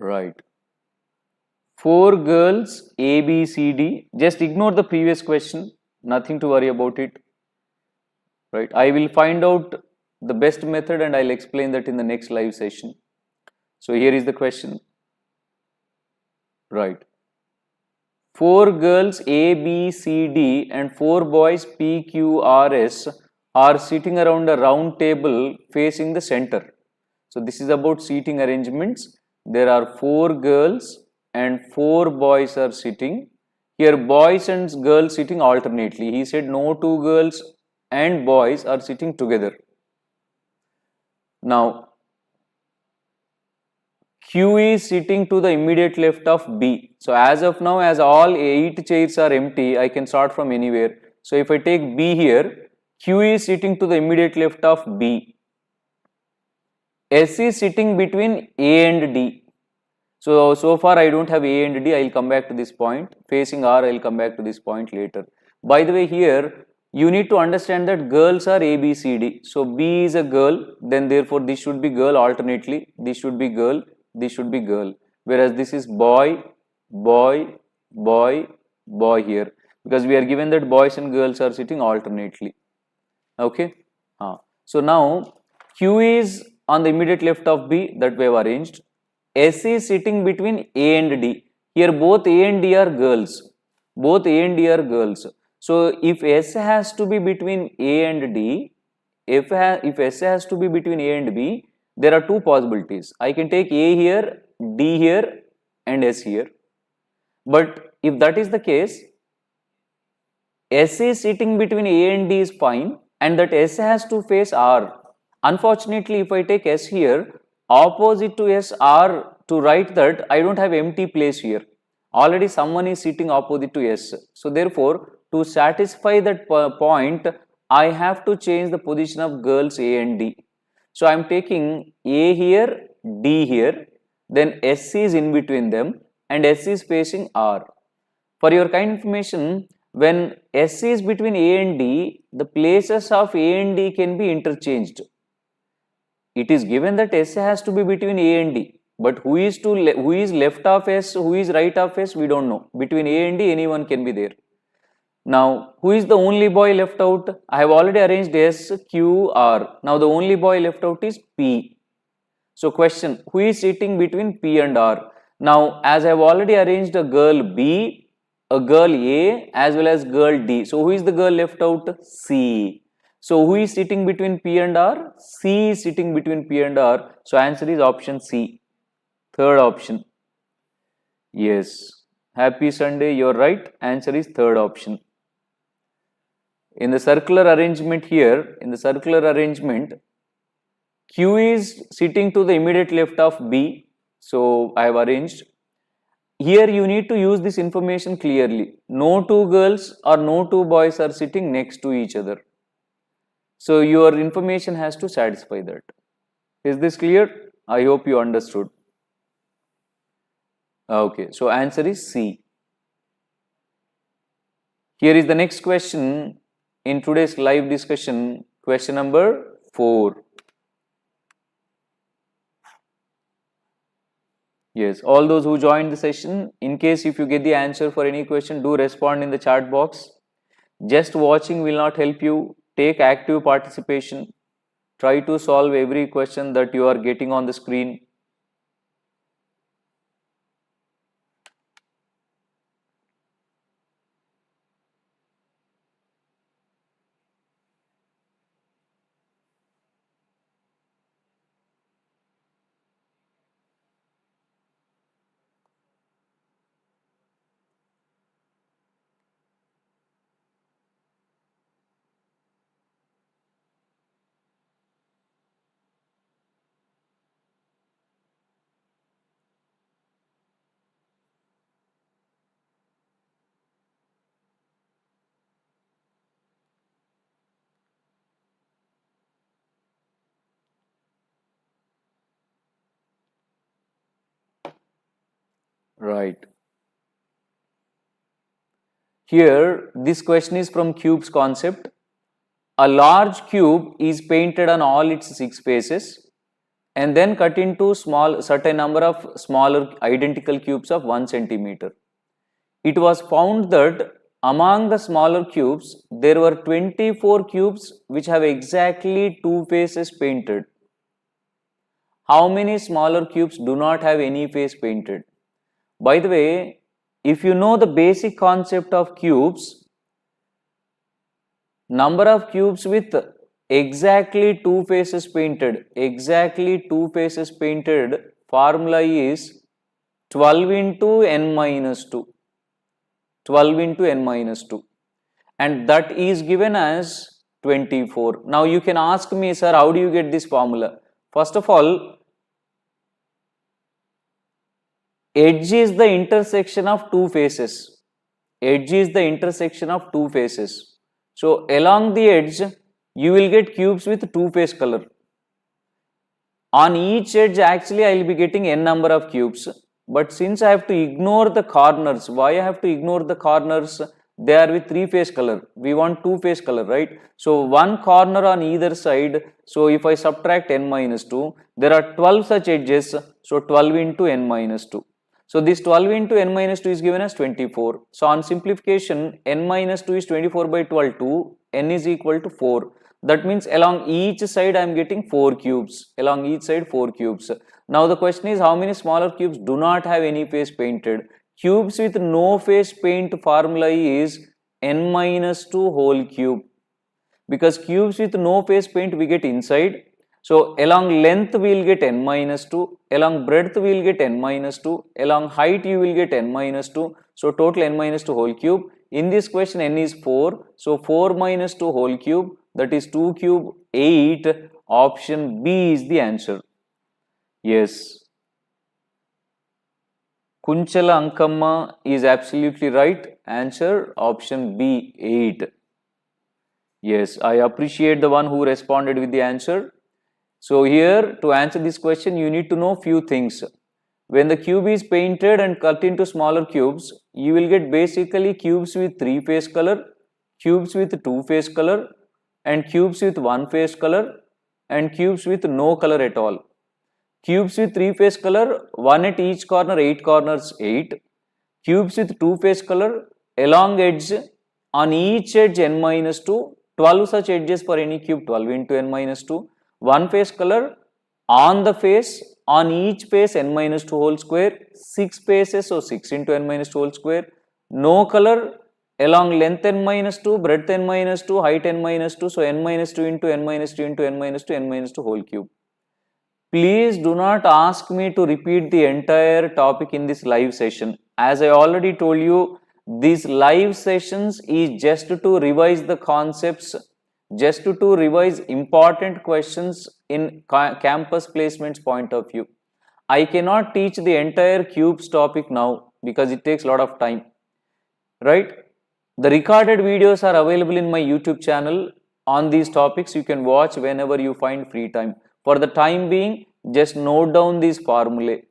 Right. 4 girls A, B, C, D. Just ignore the previous question. Nothing to worry about it. Right. I will find out the best method and I'll explain that in the next live session. So here is the question. Right. 4 girls A, B, C, D and 4 boys P, Q, R, S are sitting around a round table facing the center. So this is about seating arrangements. There are 4 girls and 4 boys are sitting. Here boys and girls sitting alternately. He said no 2 girls and boys are sitting together. Now Q is sitting to the immediate left of B. So as of now, as all 8 chairs are empty, I can start from anywhere. So if I take B here, Q is sitting to the immediate left of B. S is sitting between A and D. So far I don't have A and D, I will come back to this point. Facing R, I will come back to this point later. By the way, here you need to understand that girls are A, B, C, D. So B is a girl, then therefore this should be girl alternately. This should be girl, this should be girl. Whereas this is boy, boy, boy, boy here. Because we are given that boys and girls are sitting alternately. Okay. So now Q is on the immediate left of B, that we have arranged. S is sitting between A and D. Here both A and D are girls. Both A and D are girls. So if S has to be between A and D, if S has to be between A and B, there are 2 possibilities. I can take A here, D here and S here. But if that is the case, S is sitting between A and D is fine and that S has to face R. Unfortunately, if I take S here, opposite to S R, to write that I don't have empty place here. Already someone is sitting opposite to S. So therefore, to satisfy that point, I have to change the position of girls A and D. So I am taking A here, D here, then S is in between them and S is facing R. For your kind information, when S is between A and D, the places of A and D can be interchanged. It is given that S has to be between A and D, but who is left of S, who is right of S, we don't know. Between A and D, anyone can be there. Now, who is the only boy left out? I have already arranged S, Q, R. Now, the only boy left out is P. So, question, who is sitting between P and R? Now, as I have already arranged a girl B, a girl A, as well as girl D. So, who is the girl left out? C. So, who is sitting between P and R? C is sitting between P and R. So, answer is option C. Third option. Yes. Happy Sunday, you are right. Answer is third option. In the circular arrangement here, in the circular arrangement, Q is sitting to the immediate left of B. So, I have arranged. Here you need to use this information clearly. No 2 girls or no 2 boys are sitting next to each other. So, your information has to satisfy that. Is this clear? I hope you understood. Okay, so answer is C. Here is the next question in today's live discussion, question number 4. Yes, all those who joined the session, in case if you get the answer for any question, do respond in the chat box. Just watching will not help you. Take active participation. Try to solve every question that you are getting on the screen. Right. Here, this question is from cubes concept. A large cube is painted on all its 6 faces and then cut into certain number of smaller identical cubes of 1 centimeter. It was found that among the smaller cubes, there were 24 cubes which have exactly two faces painted. How many smaller cubes do not have any face painted? By the way, if you know the basic concept of cubes, number of cubes with exactly two faces painted, formula is 12 into n minus 2. 12 into n minus 2, and that is given as 24. Now you can ask me, sir, how do you get this formula? First of all, edge is the intersection of two faces. Edge is the intersection of two faces. So along the edge, you will get cubes with two face color. On each edge, actually, I will be getting n number of cubes. But since I have to ignore the corners, why I have to ignore the corners? They are with three face color. We want two face color, right? So one corner on either side. So if I subtract n minus 2, there are 12 such edges. So 12 into n minus 2. So this 12 into n minus 2 is given as 24. So on simplification, n minus 2 is 24 by 12 to n is equal to 4. That means along each side I am getting 4 cubes. Along each side 4 cubes. Now the question is, how many smaller cubes do not have any face painted? Cubes with no face paint formula is n minus 2 whole cube. Because cubes with no face paint we get inside. So along length we will get n minus 2. Along breadth we will get n minus 2. Along height you will get n minus 2. So total n minus 2 whole cube. In this question n is 4. So 4 minus 2 whole cube, that is 2 cube 8. Option B is the answer. Yes. Kunchala Ankamma is absolutely right. Answer option B 8. Yes, I appreciate the one who responded with the answer. So here, to answer this question, you need to know few things. When the cube is painted and cut into smaller cubes, you will get basically cubes with 3 face color, cubes with 2 face color, and cubes with 1 face color, and cubes with no color at all. Cubes with 3 face color, 1 at each corner, 8 corners, 8. Cubes with 2 face color, along edge, on each edge n minus 2, 12 such edges for any cube, 12 into n minus 2. 1 face color, on the face, on each face n minus 2 whole square, 6 faces, so 6 into n minus 2 whole square. No color, along length n minus 2, breadth n minus 2, height n minus 2, so n minus 2 into n minus 2 into n minus 2, n minus 2 whole cube. Please do not ask me to repeat the entire topic in this live session. As I already told you, these live sessions is just to revise the concepts, just to revise important questions in campus placements point of view. I cannot teach the entire cubes topic now because it takes a lot of time, right? The recorded videos are available in my YouTube channel on these topics. You can watch whenever you find free time. For the time being, just note down these formulae.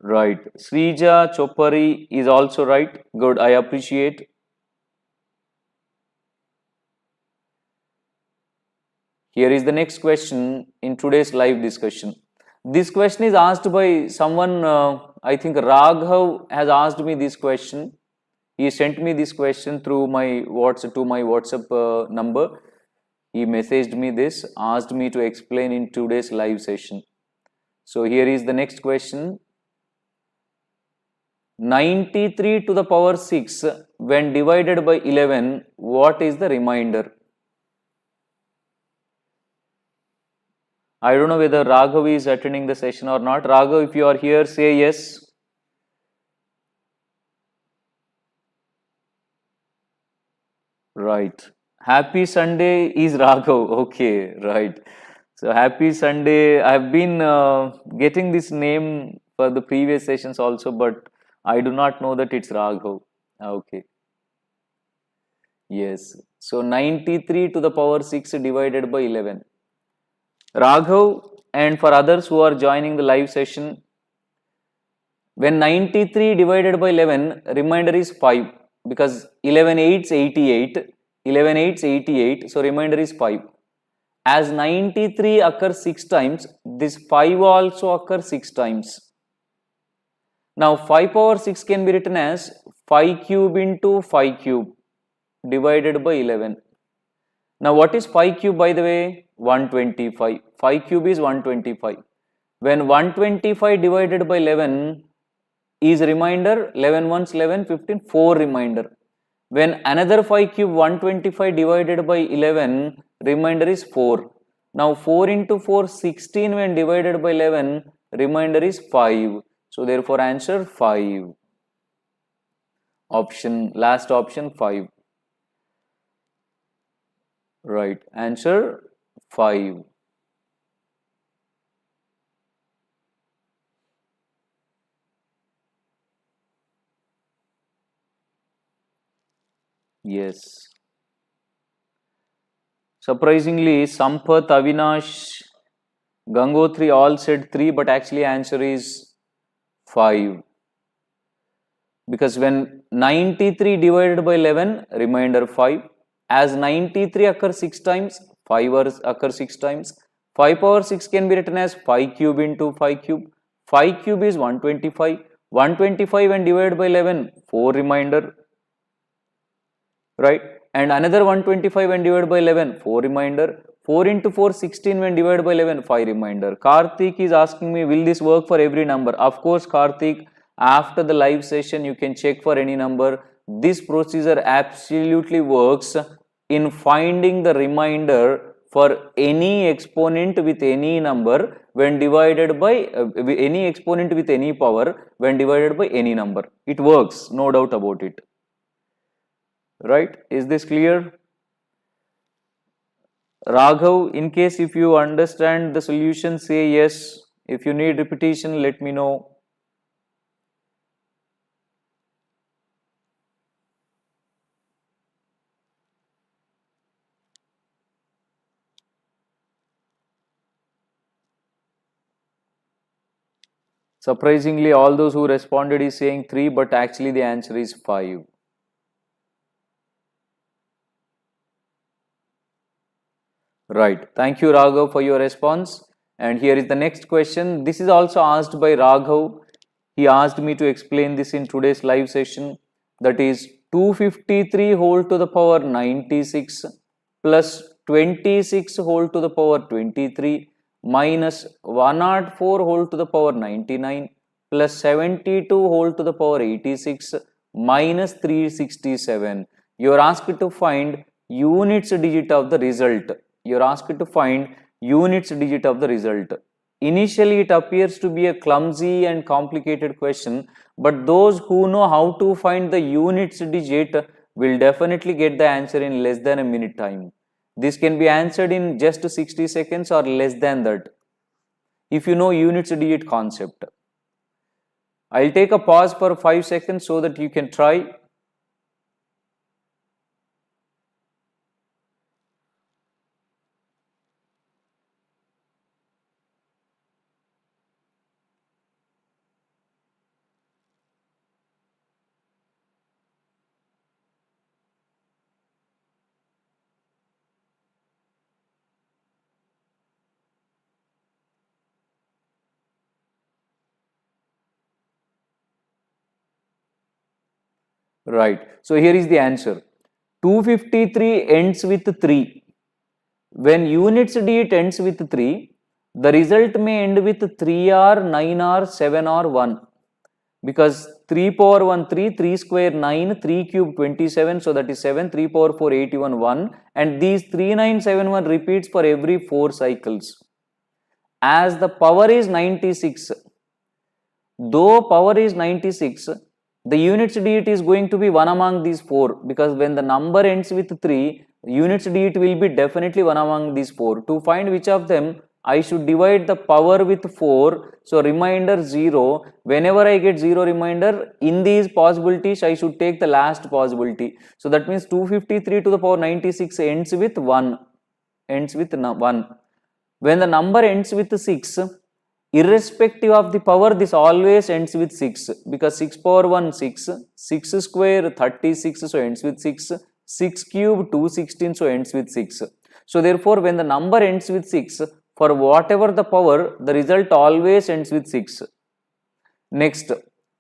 Right. Srija Chopari is also right. Good. I appreciate. Here is the next question in today's live discussion. This question is asked by someone, I think Raghav has asked me this question. He sent me this question through my WhatsApp number. He messaged me this, asked me to explain in today's live session. So here is the next question. 93 to the power 6 when divided by 11, what is the remainder? I don't know whether Raghav is attending the session or not. Raghav, if you are here, say yes. Right. Happy Sunday is Raghav. Okay, right. So happy Sunday. I've been getting this name for the previous sessions also, but I do not know that it's Raghav. Okay. Yes. So 93 to the power 6 divided by 11. Raghav, and for others who are joining the live session, when 93 divided by 11, remainder is 5 because 11 8s 88. 11 8s 88, so remainder is 5. As 93 occurs 6 times, this 5 also occurs 6 times. Now 5 power 6 can be written as 5 cube into 5 cube divided by 11. Now what is 5 cube, by the way? 125. 5 cube is 125. When 125 divided by 11 is remainder, 11 ones 11, 15, 4 remainder. When another 5 cube 125 divided by 11, remainder is 4. Now 4 into 4, 16, when divided by 11, remainder is 5. So therefore answer 5. Last option 5. Right, answer 5. Yes. Surprisingly, Sampath, Avinash, Gangotri all said 3, but actually answer is 5. Because when 93 divided by 11, remainder 5. As 93 occurs 6 times, 5 occurs 6 times. 5 power 6 can be written as 5 cube into 5 cube. 5 cube is 125. 125 when divided by 11, 4 remainder. Right? And another 125 when divided by 11, 4 remainder. 4 into 4, 16 when divided by 11, 5 remainder. Karthik is asking me, will this work for every number? Of course, Karthik, after the live session, you can check for any number. This procedure absolutely works in finding the remainder for any exponent with any number when divided by any exponent with any power when divided by any number. It works, no doubt about it. Right? Is this clear? Raghav, in case if you understand the solution, say yes. If you need repetition, let me know. Surprisingly, all those who responded is saying 3, but actually the answer is 5. Right. Thank you, Raghav, for your response. And here is the next question. This is also asked by Raghav. He asked me to explain this in today's live session. That is 253 whole to the power 96 plus 26 whole to the power 23 minus 104 whole to the power 99 plus 72 whole to the power 86 minus 367. You are asked to find units digit of the result. You are asked to find units digit of the result. Initially, it appears to be a clumsy and complicated question, but those who know how to find the units digit will definitely get the answer in less than a minute time. This can be answered in just 60 seconds or less than that, if you know units digit concept. I'll take a pause for 5 seconds so that you can try. Right. So here is the answer. 253 ends with 3. When units digit ends with 3, the result may end with 3R, 9R, 7R, 1. Because 3 power 1, 3, 3 square 9, 3 cube 27, so that is 7, 3 power 4, 81, 1. And these 3971 repeats for every 4 cycles. As the power is 96, though power is 96, the units digit is going to be one among these 4, because when the number ends with 3, units digit will be definitely one among these 4. To find which of them, I should divide the power with 4, so remainder 0. Whenever I get 0 remainder, in these possibilities, I should take the last possibility. So that means 253 to the power 96 ends with 1. When the number ends with 6, irrespective of the power, this always ends with 6, because 6 power 1, 6, 6 square 36, so ends with 6, 6 cube 216, so ends with 6. So therefore, when the number ends with 6, for whatever the power, the result always ends with 6. Next,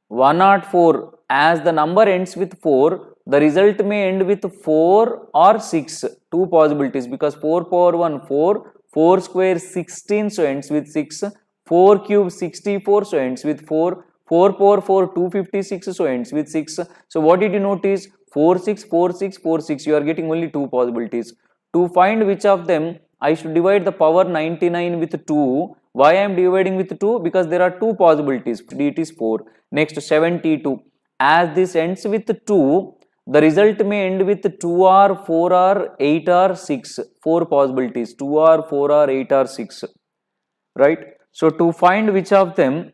104, as the number ends with 4, the result may end with 4 or 6, two possibilities, because 4 power 1 4, 4 square 16, so ends with 6, 4 cube 64, so ends with 4, 4 power 4 256, so ends with 6. So what did you notice? 4 6 4 6 4 6, you are getting only two possibilities. To find which of them I should divide the power 99 with 2. Why I am dividing with 2? Because there are two possibilities. It is 4. Next, 72. As this ends with 2, the result may end with 2 or 4 or 8 or 6. Four possibilities. 2 or 4 or 8 or 6. Right? So to find which of them,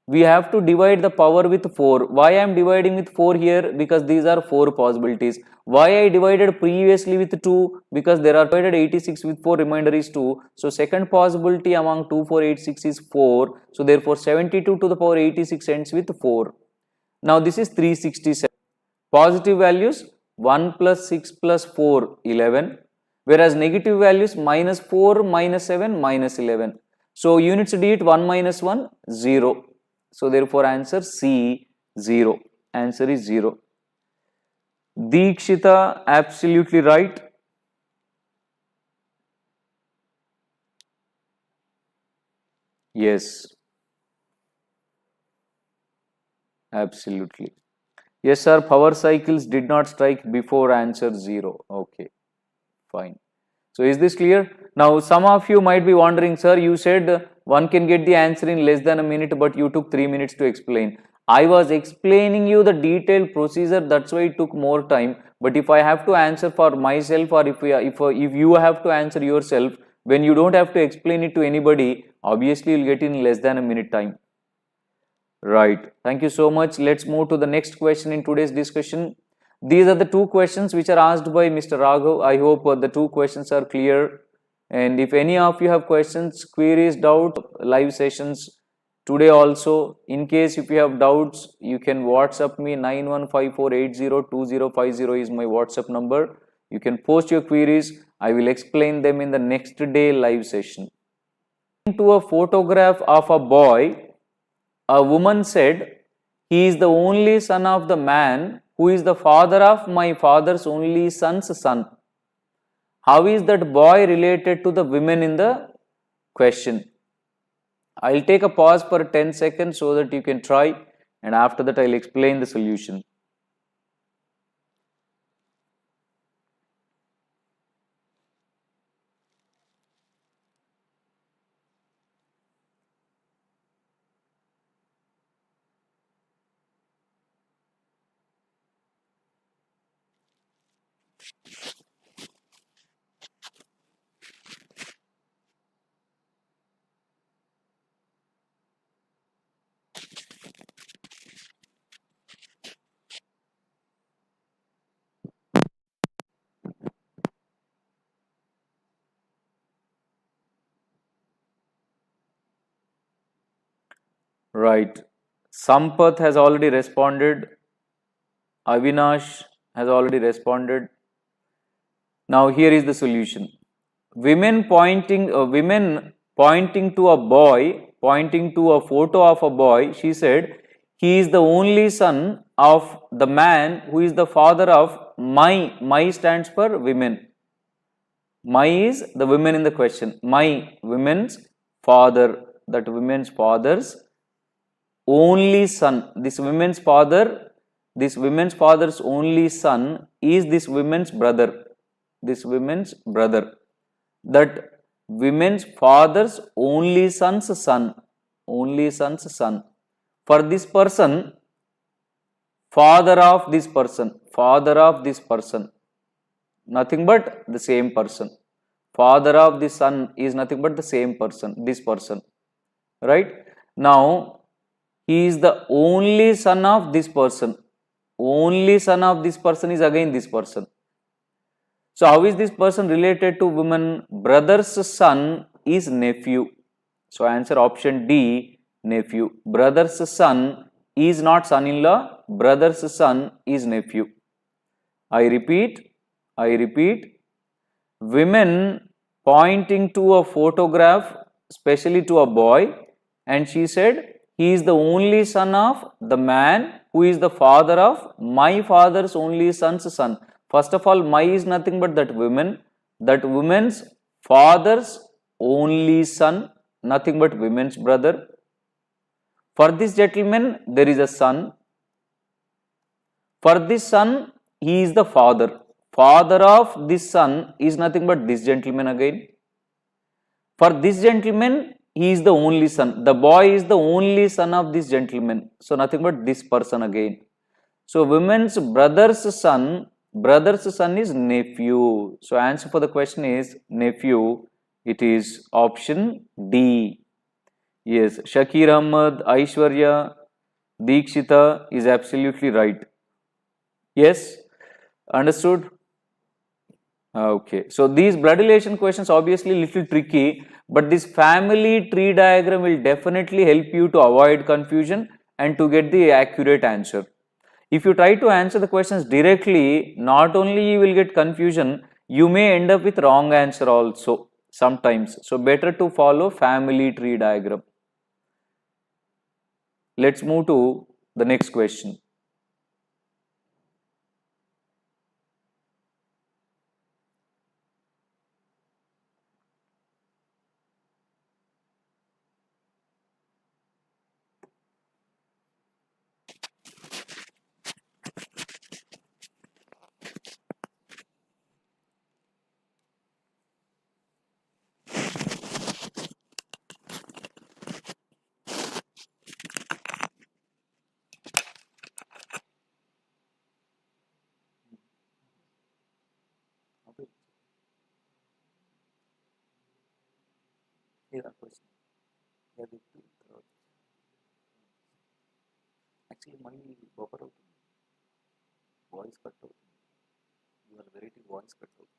we have to divide the power with 4. Why I am dividing with 4 here? Because these are 4 possibilities. Why I divided previously with 2? Because there are divided 86 with 4, remainder is 2. So second possibility among 2, 4, 8, 6 is 4. So therefore 72 to the power 86 ends with 4. Now this is 367. Positive values 1 plus 6 plus 4, 11. Whereas negative values minus 4, minus 7, minus 11. So units digit 1 minus 1, 0. So therefore answer C, 0. Answer is 0. Deekshita, absolutely right. Yes. Absolutely. Yes sir, power cycles did not strike before answer 0. Okay, fine. So is this clear? Now some of you might be wondering, sir, you said one can get the answer in less than a minute, but you took 3 minutes to explain. I was explaining you the detailed procedure, that's why it took more time. But if I have to answer for myself, or if you have to answer yourself, when you don't have to explain it to anybody, obviously you'll get in less than a minute time. Right. Thank you so much. Let's move to the next question in today's discussion. These are the two questions which are asked by Mr. Raghav. I hope the two questions are clear. And if any of you have questions, queries, doubts, live sessions today also. In case if you have doubts, you can WhatsApp me. 9154802050 is my WhatsApp number. You can post your queries. I will explain them in the next day live session. To a photograph of a boy, a woman said, "He is the only son of the man who is the father of my father's only son's son." How is that boy related to the women in the question? I'll take a pause for 10 seconds so that you can try, and after that I'll explain the solution. Right. Sampath has already responded. Avinash has already responded. Now here is the solution. Women pointing to a boy, pointing to a photo of a boy, she said, "He is the only son of the man who is the father of my." My stands for women. My is the women in the question. My, women's father, that women's father's only son. This women's father's only son is this women's brother. This women's brother. That women's father's only son's son. Only son's son. For this person, father of this person. Father of this person. Nothing but the same person. Father of the son is nothing but the same person, this person. Right? Now, he is the only son of this person. Only son of this person is again this person. So, how is this person related to woman? Brother's son is nephew. So, answer option D, nephew. Brother's son is not son-in-law. Brother's son is nephew. I repeat, I repeat, women pointing to a photograph, especially to a boy, and she said, he is the only son of the man who is the father of my father's only son's son. First of all, my is nothing but that woman's father's only son, nothing but women's brother. For this gentleman, there is a son. For this son, he is the father. Father of this son is nothing but this gentleman again. For this gentleman, he is the only son. The boy is the only son of this gentleman. So, nothing but this person again. So, women's brother's son is nephew. So, answer for the question is nephew. It is option D. Yes, Shakir Ahmad, Aishwarya, Deekshita is absolutely right. Yes, understood? Okay, so these blood relation questions obviously little tricky, but this family tree diagram will definitely help you to avoid confusion and to get the accurate answer. If you try to answer the questions directly, not only you will get confusion, you may end up with wrong answer also sometimes. So better to follow family tree diagram. Let's move to the next question. Actually, మళ్ళీ buffer అవుతుంది, voice cut అవుతుంది, ఇవాళ variety voice cut అవుతుంది.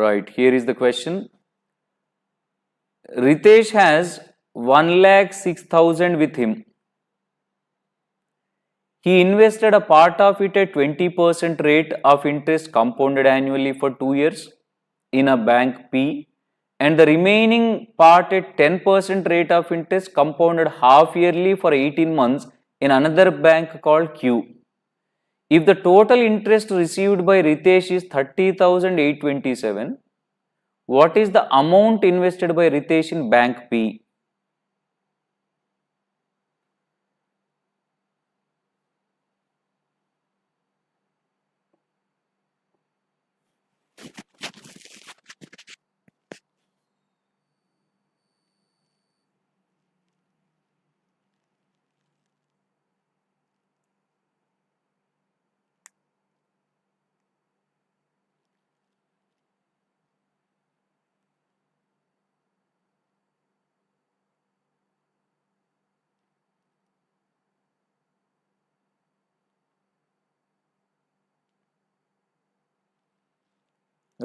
Right, here is the question. Ritesh has 1,06,000 with him. He invested a part of it at 20% rate of interest compounded annually for 2 years in a bank P, and the remaining part at 10% rate of interest compounded half yearly for 18 months in another bank called Q. If the total interest received by Ritesh is 30,827, what is the amount invested by Ritesh in bank P?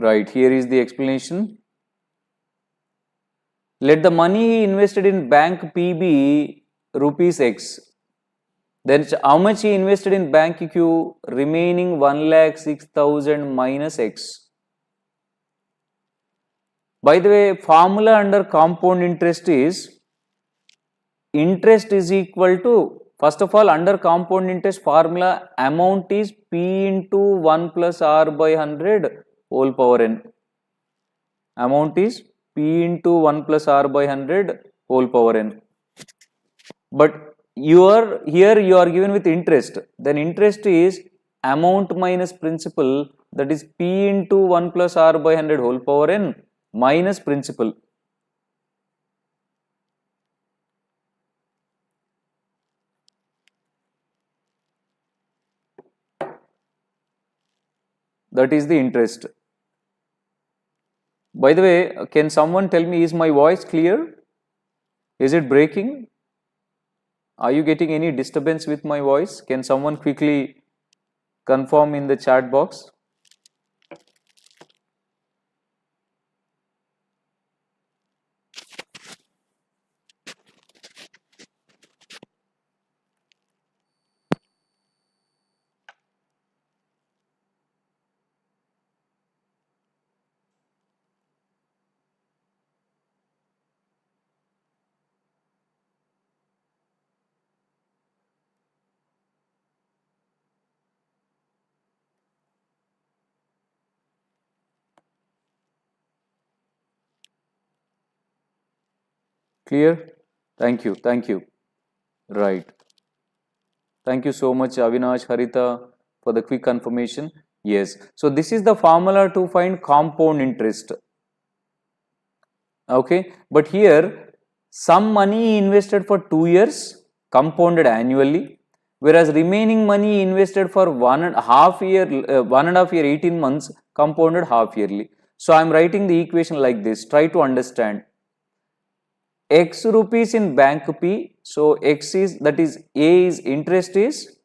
Right, here is the explanation. Let the money he invested in bank P be rupees X. Then how much he invested in bank Q? Remaining 1,06,000 minus X. By the way, formula under compound interest is equal to, first of all, under compound interest formula, amount is P into 1 plus R by 100 whole power n. Amount is P into 1 plus R by 100 whole power n. But here you are given with interest, then interest is amount minus principal, that is p into 1 plus r by 100 whole power n minus principal. That is the interest. By the way, can someone tell me, is my voice clear? Is it breaking? Are you getting any disturbance with my voice? Can someone quickly confirm in the chat box? Clear? Thank you. Thank you. Right. Thank you so much, Avinash, Harita, for the quick confirmation. Yes. So this is the formula to find compound interest. Okay. But here, some money invested for 2 years compounded annually, whereas remaining money invested for 1.5 year, 1.5 year, 18 months compounded half yearly. So I am writing the equation like this. Try to understand. X rupees in bank P. So X is, that is A is interest is,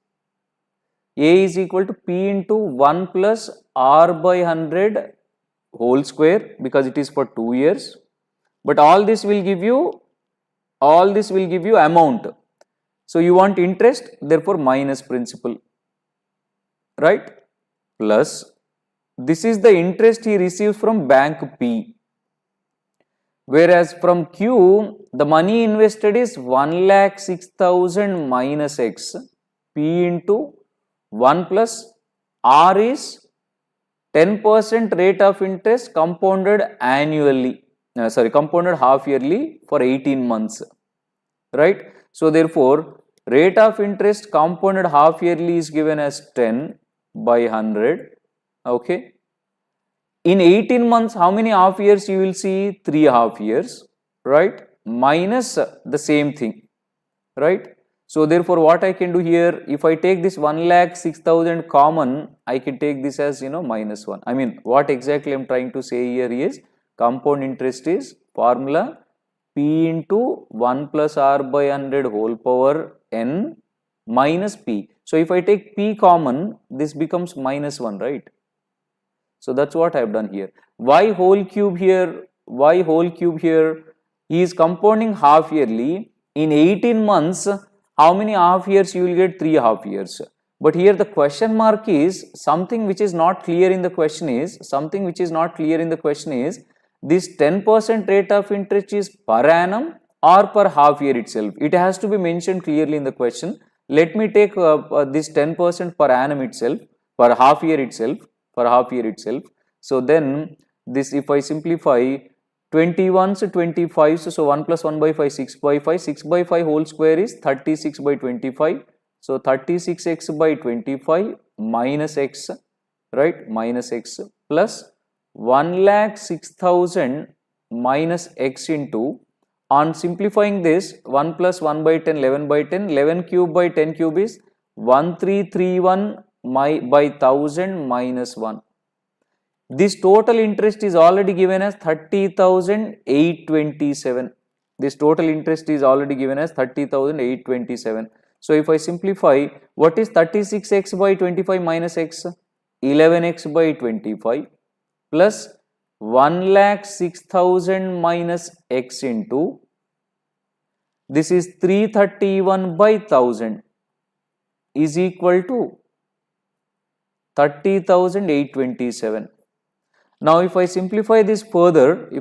A is equal to P into 1 plus R by 100 whole square, because it is for 2 years. But all this will give you amount. So you want interest, therefore minus principal, right? Plus, this is the interest he receives from bank P. Whereas from Q, the money invested is 1,06,000 minus X, P into 1 plus R is 10% rate of interest compounded annually, compounded half yearly for 18 months, right? So therefore, rate of interest compounded half yearly is given as 10 by 100, okay? In 18 months, how many half years you will see? 3 half years, right? Minus the same thing, right? So therefore, what I can do here, if I take this 1,06,000 common, I can take this as, minus 1. I mean, what exactly I am trying to say here is, compound interest is formula P into 1 plus R by 100 whole power n minus P. So if I take P common, this becomes minus 1, right? So that's what I have done here. Why whole cube here? Why whole cube here? He is compounding half yearly. In 18 months, how many half years you will get? 3 half years. But here the question mark is something which is not clear in the question is, this 10% rate of interest is per annum or per half year itself. It has to be mentioned clearly in the question. Let me take this 10% per annum itself, per half year itself. So then this, if I simplify 21 to 25, so 1 plus 1 by 5, 6 by 5, 6 by 5 whole square is 36 by 25. So 36x by 25 minus x, right, minus x plus 1,06,000 minus x into, on simplifying this, 1 plus 1 by 10, 11 by 10, 11 cube by 10 cube is 1331 by 1000 minus 1. This total interest is already given as 30,827. This total interest is already given as 30,827. So if I simplify, what is 36x by 25 minus x? 11x by 25 plus 1,06,000 minus x into, this is 331 by 1000 is equal to 30,827. Now if I simplify this further, I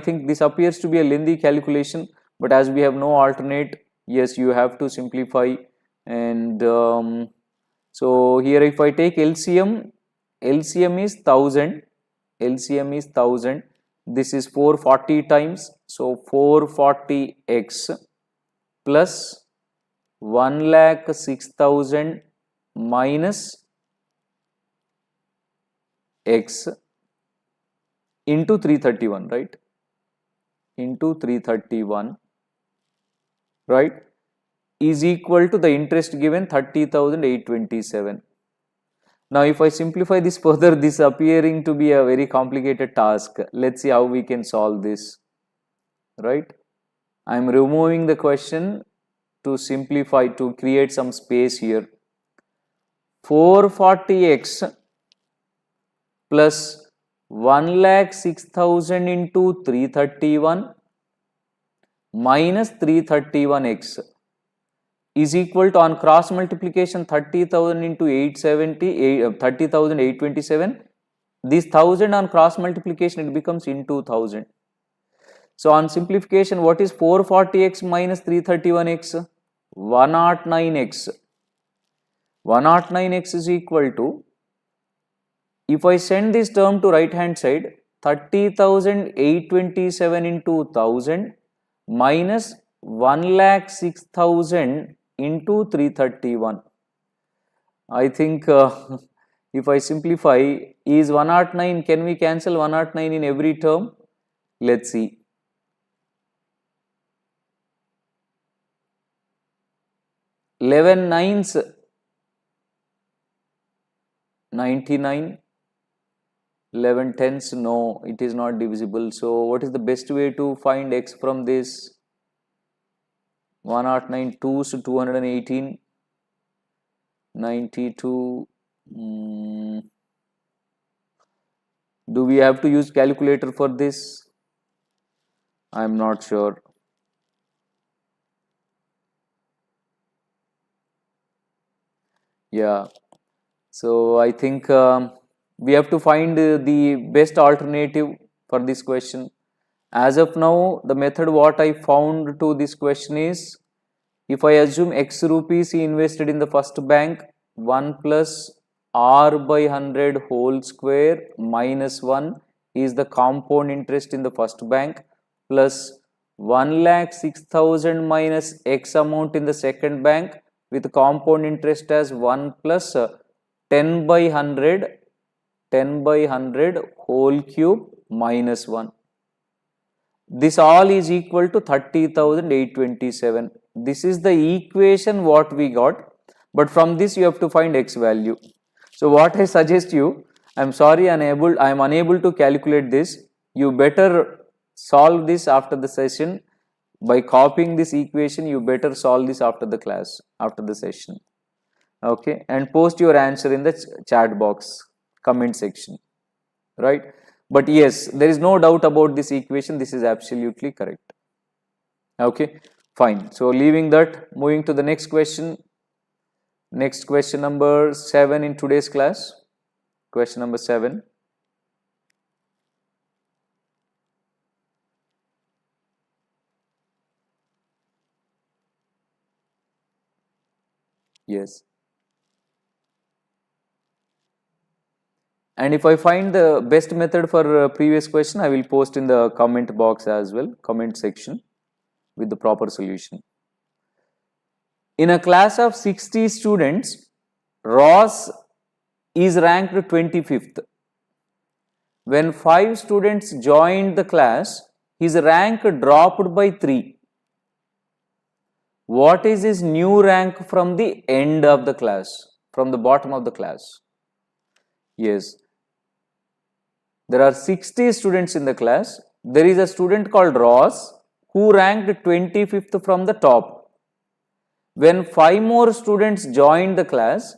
think this appears to be a lengthy calculation, but as we have no alternate, yes, you have to simplify. And so here if I take LCM is 1000, this is 440 times, so 440x plus 1,06,000 minus x into 331, right? Into 331, right, is equal to the interest given 30,827. Now, if I simplify this further, this appearing to be a very complicated task. Let's see how we can solve this, right? I am removing the question to simplify, to create some space here. 440x plus 1,06,000 into 331 minus 331x is equal to, on cross multiplication, 30,000 into 870, 30,827. This 1000 on cross multiplication, it becomes into 1000. So on simplification, what is 440x minus 331x? 109x. 109x is equal to, if I send this term to right hand side, 30,827 into 1000 minus 1,06,000 into 331. I think if I simplify, is 109, can we cancel 109 in every term? Let's see. 11 nines 99, 11 tens, no, it is not divisible. So what is the best way to find x from this? 109 2s 218, 92. Do we have to use calculator for this? I am not sure. Yeah, so I think we have to find the best alternative for this question. As of now, the method what I found to this question is, if I assume x rupees he invested in the first bank, 1 plus r by 100 whole square minus 1 is the compound interest in the first bank, plus 1,06,000 minus x amount in the second bank with compound interest as 1 plus 10 by 100 whole cube minus 1. This all is equal to 30,827. This is the equation what we got, but from this you have to find x value. So what I suggest you, I am sorry I am unable to calculate this. You better solve this after the session. By copying this equation, you better solve this after the class, after the session. Okay, and post your answer in the chat box, comment section, right? But yes, there is no doubt about this equation. This is absolutely correct. Okay, fine. So leaving that, moving to the next question. Next question number 7 in today's class. Question number 7. Yes. And if I find the best method for previous question, I will post in the comment box as well, comment section with the proper solution. In a class of 60 students, Ross is ranked 25th. When 5 students joined the class, his rank dropped by 3. What is his new rank from the end of the class, from the bottom of the class? Yes. There are 60 students in the class. There is a student called Ross who ranked 25th from the top. When 5 more students joined the class,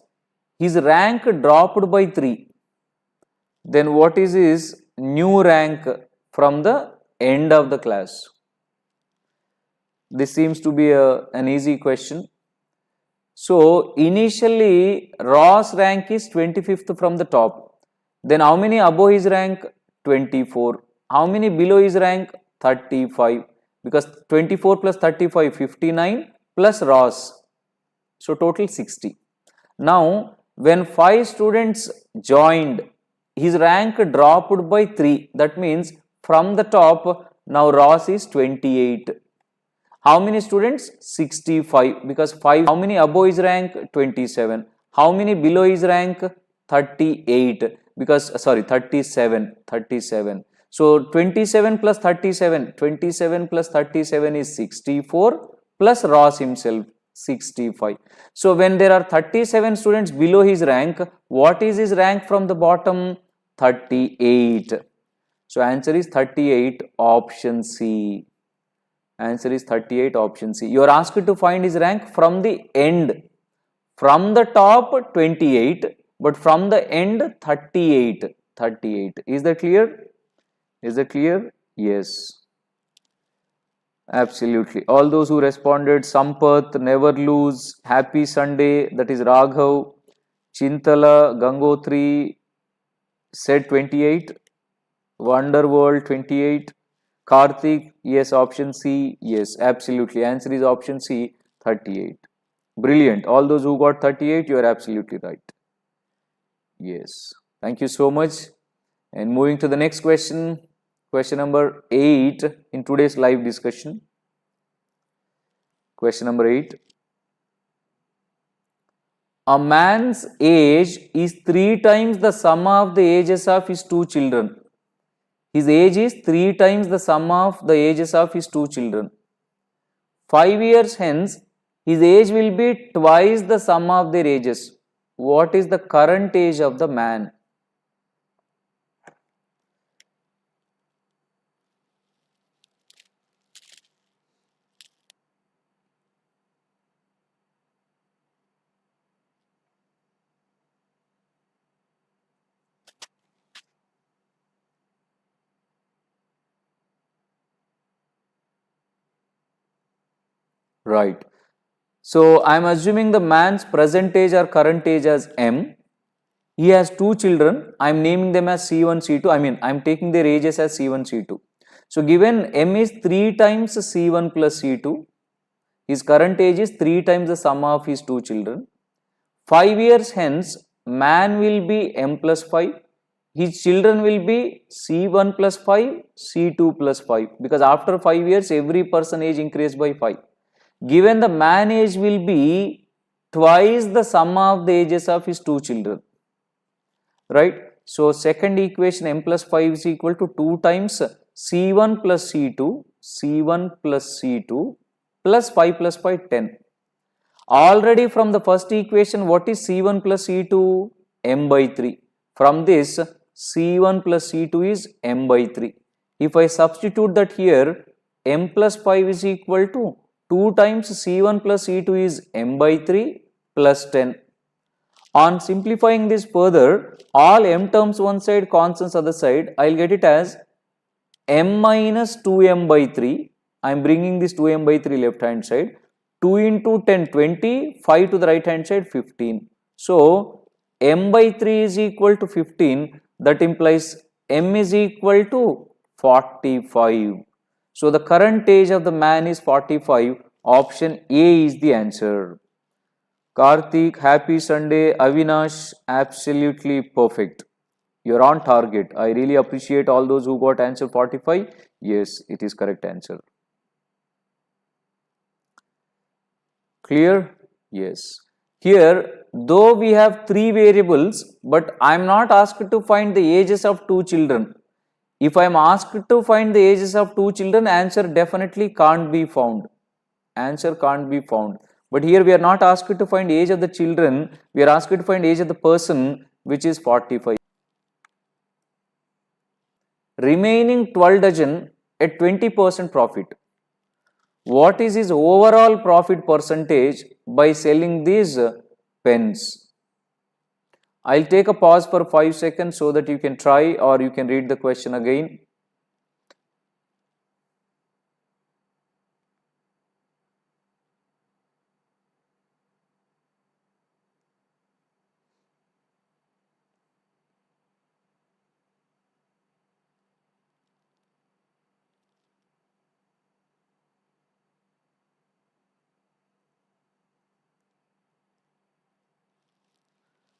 his rank dropped by 3. Then what is his new rank from the end of the class? This seems to be an easy question. So initially Ross rank is 25th from the top. Then how many above his rank? 24. How many below his rank? 35. Because 24 plus 35, 59 plus Ross. So total 60. Now when 5 students joined, his rank dropped by 3. That means from the top, now Ross is 28. How many students? 65, because 5, how many above is rank? 27. How many below is rank? 38, because 37. So 27 plus 37, 27 plus 37 is 64, plus Ross himself 65. So when there are 37 students below his rank, what is his rank from the bottom? 38. So answer is 38, option C. Answer is 38, option C. You are asked to find his rank from the end. From the top 28, but from the end 38. 38. Is that clear? Is that clear? Yes. Absolutely. All those who responded, Sampath, Never Lose, Happy Sunday, that is Raghav, Chintala, Gangotri said 28, Wonderworld 28, Karthik, yes, option C, yes, absolutely. Answer is option C, 38. Brilliant. All those who got 38, you are absolutely right. Yes. Thank you so much. And moving to the next question, question number 8 in today's live discussion. Question number 8. A man's age is 3 times the sum of the ages of his 2 children. His age is 3 times the sum of the ages of his 2 children. 5 years hence, his age will be twice the sum of their ages. What is the current age of the man? Right. So I am assuming the man's present age or current age as M. He has 2 children. I am naming them as C1, C2. I am taking their ages as C1, C2. So given M is 3 times C1 plus C2, his current age is 3 times the sum of his 2 children. 5 years hence, man will be M plus 5. His children will be C1 plus 5, C2 plus 5. Because after 5 years, every person age increased by 5. Given the man age will be twice the sum of the ages of his 2 children. Right? So second equation, M plus 5 is equal to 2 times C1 plus C2, C1 plus C2 plus 5 plus 5, 10. Already from the first equation, what is C1 plus C2? M by 3. From this, C1 plus C2 is M by 3. If I substitute that here, M plus 5 is equal to 2 times C1 plus C2 is M by 3 plus 10. On simplifying this further, all M terms one side, constants other side, I will get it as M minus 2M by 3. I am bringing this 2M by 3 left hand side. 2 into 10, 20, 5 to the right hand side, 15. So, M by 3 is equal to 15. That implies M is equal to 45. So, the current age of the man is 45. Option A is the answer. Karthik, happy Sunday. Avinash, absolutely perfect. You're on target. I really appreciate all those who got answer 45. Yes, it is correct answer. Clear? Yes. Here, though we have 3 variables, but I am not asked to find the ages of 2 children. If I am asked to find the ages of 2 children, answer definitely can't be found. Answer can't be found. But here we are not asked to find age of the children, we are asked to find age of the person, which is 45. Remaining 12 dozen at 20% profit. What is his overall profit percentage by selling these pens? I'll take a pause for 5 seconds so that you can try or you can read the question again.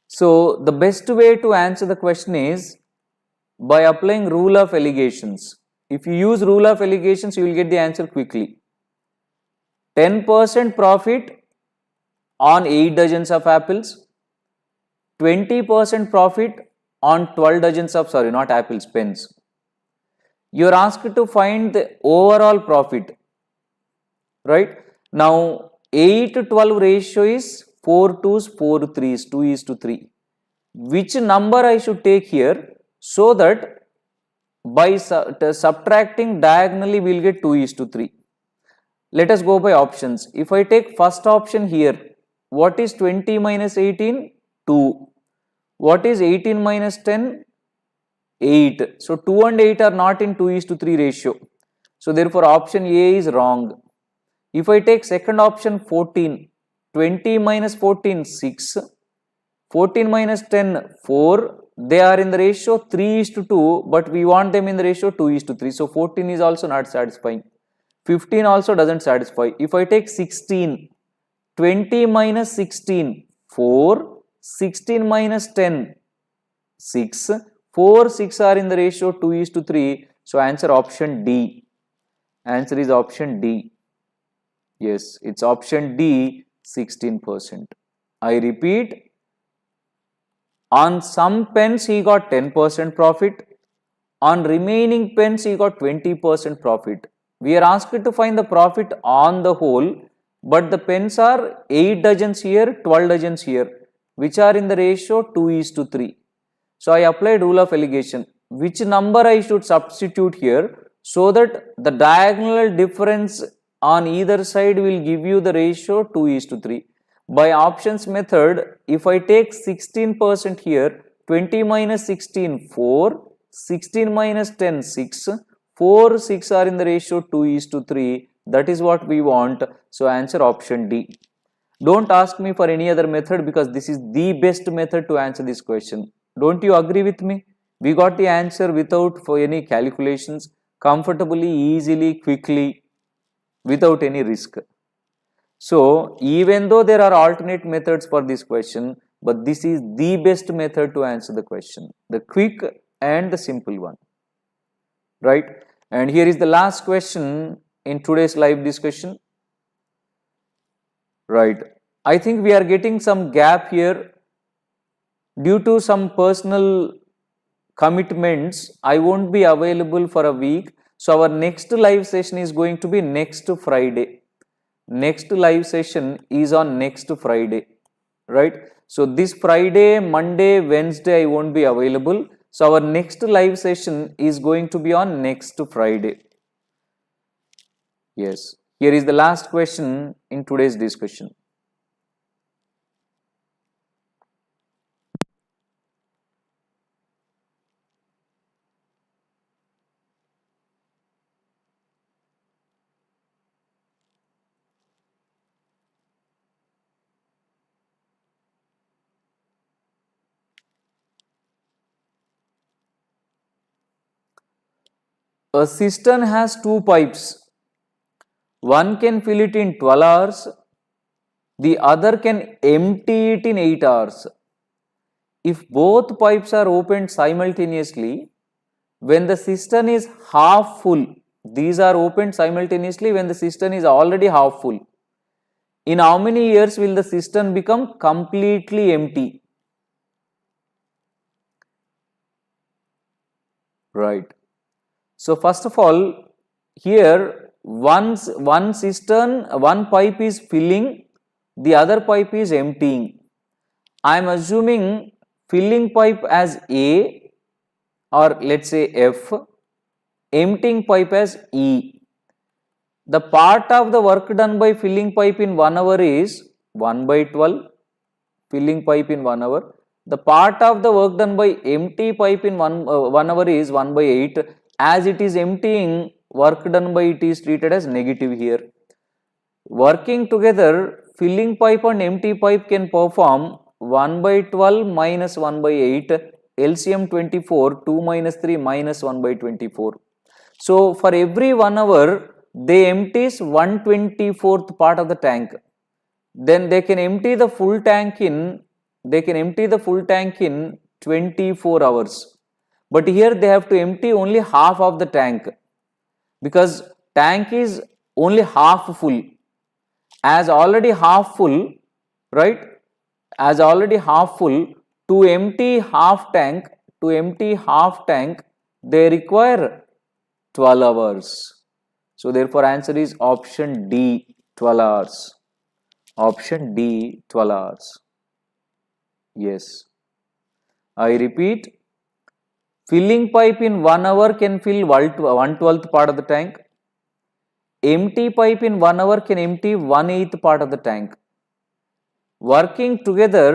So, the best way to answer the question is by applying rule of allegations. If you use rule of allegations, you will get the answer quickly. 10% profit on 8 dozens of apples, 20% profit on 12 dozens of, sorry, not apples, pens. You are asked to find the overall profit, right? Now, 8 to 12 ratio is 4 twos, 4 threes, 2:3. Which number I should take here, so that by subtracting diagonally we will get 2:3. Let us go by options. If I take first option here, what is 20 minus 18? 2. What is 18 minus 10? 8. So 2 and 8 are not in 2:3 ratio. So therefore option A is wrong. If I take second option 14, 20 minus 14, 6. 14 minus 10, 4. They are in the ratio 3:2, but we want them in the ratio 2:3. So 14 is also not satisfying. 15 also doesn't satisfy. If I take 16, 20 minus 16, 4. 16 minus 10, 6. 4, 6 are in the ratio 2:3. So answer option D. Answer is option D. Yes, it's option D, 16%. I repeat, on some pens he got 10% profit. On remaining pens he got 20% profit. We are asked to find the profit on the whole, but the pens are 8 dozens here, 12 dozens here, which are in the ratio 2:3. So I applied rule of alligation. Which number I should substitute here, so that the diagonal difference on either side will give you the ratio 2:3. By options method, if I take 16% here, 20 minus 16, 4. 16 minus 10, 6. 4, 6 are in the ratio 2:3. That is what we want. So answer option D. Don't ask me for any other method, because this is the best method to answer this question. Don't you agree with me? We got the answer without for any calculations, comfortably, easily, quickly, without any risk. So even though there are alternate methods for this question, but this is the best method to answer the question, the quick and the simple one, right? And here is the last question in today's live discussion, right? I think we are getting some gap here due to some personal commitments. I won't be available for a week. So our next live session is going to be next Friday. Next live session is on next Friday, right? So this Friday, Monday, Wednesday I won't be available. So our next live session is going to be on next Friday. Yes, here is the last question in today's discussion. A cistern has two pipes. One can fill it in 12 hours. The other can empty it in 8 hours. If both pipes are opened simultaneously, when the cistern is half full, these are opened simultaneously when the cistern is already half full. In how many years will the cistern become completely empty? Right. So first of all, here one cistern, one pipe is filling, the other pipe is emptying. I am assuming filling pipe as A, or let's say F, emptying pipe as E. The part of the work done by filling pipe in 1 hour is 1/12, filling pipe in 1 hour. The part of the work done by empty pipe in 1 hour is 1/8. As it is emptying, work done by it is treated as negative here. Working together, filling pipe and empty pipe can perform 1/12 minus 1/8, LCM 24, 2 minus 3 minus 1/24. So for every 1 hour, they empties 1/24th part of the tank. Then they can empty the full tank in 24 hours. But here they have to empty only half of the tank, because tank is only half full. as already half full, right, as already half full, to empty half tank, they require 12 hours. So therefore answer is option D, 12 hours. Option D, 12 hours. Yes. I repeat, filling pipe in 1 hour can fill 1/12 part of the tank. Empty pipe in 1 hour can empty 1/8 part of the tank. Working together,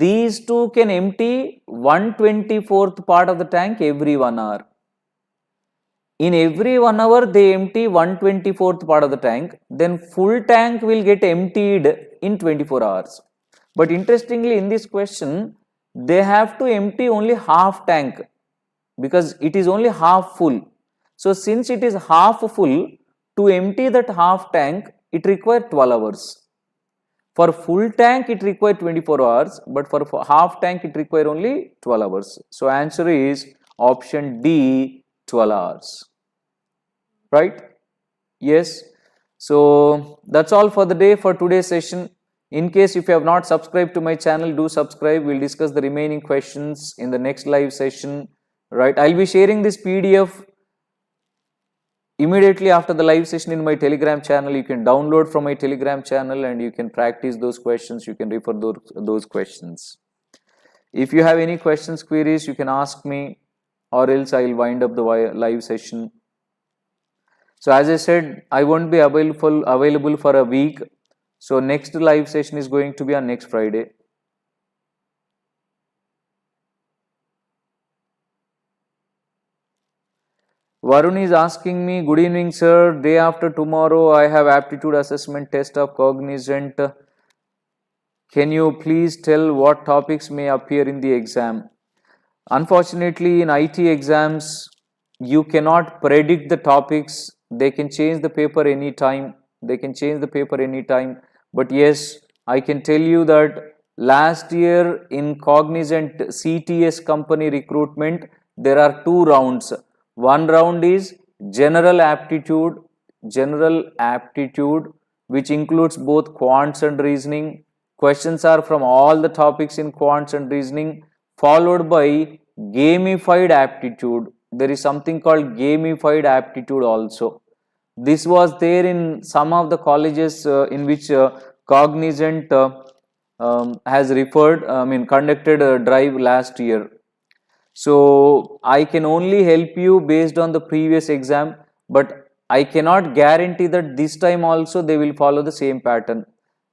these two can empty 1/24th part of the tank every 1 hour. In every 1 hour, they empty 1/24th part of the tank. Then full tank will get emptied in 24 hours. But interestingly, in this question, they have to empty only half tank because it is only half full. So since it is half full, to empty that half tank, it requires 12 hours. For full tank, it requires 24 hours, but for half tank, it requires only 12 hours. So answer is option D, 12 hours. Right? Yes. So that's all for the day for today's session. In case if you have not subscribed to my channel, do subscribe. We'll discuss the remaining questions in the next live session. Right? I'll be sharing this PDF immediately after the live session in my Telegram channel. You can download from my Telegram channel and you can practice those questions. You can refer those questions. If you have any questions, queries, you can ask me, or else I will wind up the live session. So as I said, I won't be available for a week. So next live session is going to be on next Friday. Varun is asking me, good evening sir, day after tomorrow I have aptitude assessment test of Cognizant. Can you please tell what topics may appear in the exam? Unfortunately, in IT exams, you cannot predict the topics. They can change the paper anytime. But yes, I can tell you that last year in Cognizant CTS company recruitment, there are 2 rounds. One round is general aptitude, which includes both quants and reasoning. Questions are from all the topics in quants and reasoning, followed by gamified aptitude. There is something called gamified aptitude also. This was there in some of the colleges in which Cognizant has conducted a drive last year. So I can only help you based on the previous exam, but I cannot guarantee that this time also they will follow the same pattern.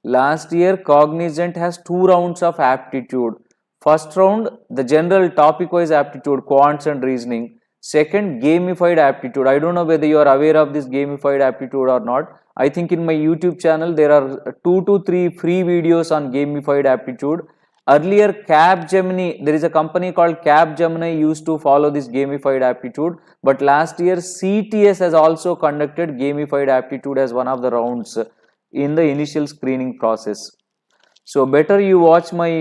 Last year Cognizant has 2 rounds of aptitude. First round, the general topic wise aptitude, quants and reasoning. Second, gamified aptitude. I don't know whether you are aware of this gamified aptitude or not. I think in my YouTube channel there are 2 to 3 free videos on gamified aptitude. Earlier Capgemini, there is a company called Capgemini used to follow this gamified aptitude, but last year CTS has also conducted gamified aptitude as one of the rounds in the initial screening process. So better you watch my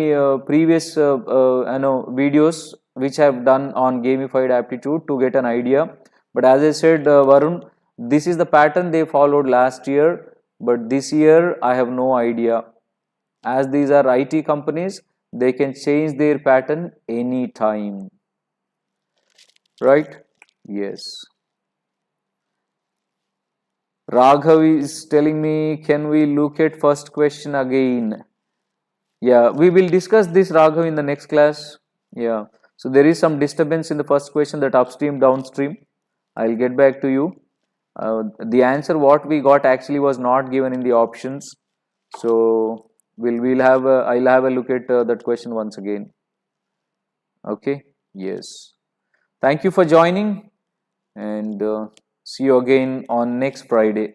previous videos which I have done on gamified aptitude to get an idea. But as I said, Varun, this is the pattern they followed last year, but this year I have no idea. As these are IT companies, they can change their pattern anytime. Right? Yes. Raghav is telling me, can we look at first question again? Yeah, we will discuss this, Raghav, in the next class. Yeah. So there is some disturbance in the first question, that upstream, downstream. I'll get back to you. The answer what we got actually was not given in the options. So I'll have a look at that question once again. Okay. Yes. Thank you for joining, and see you again on next Friday.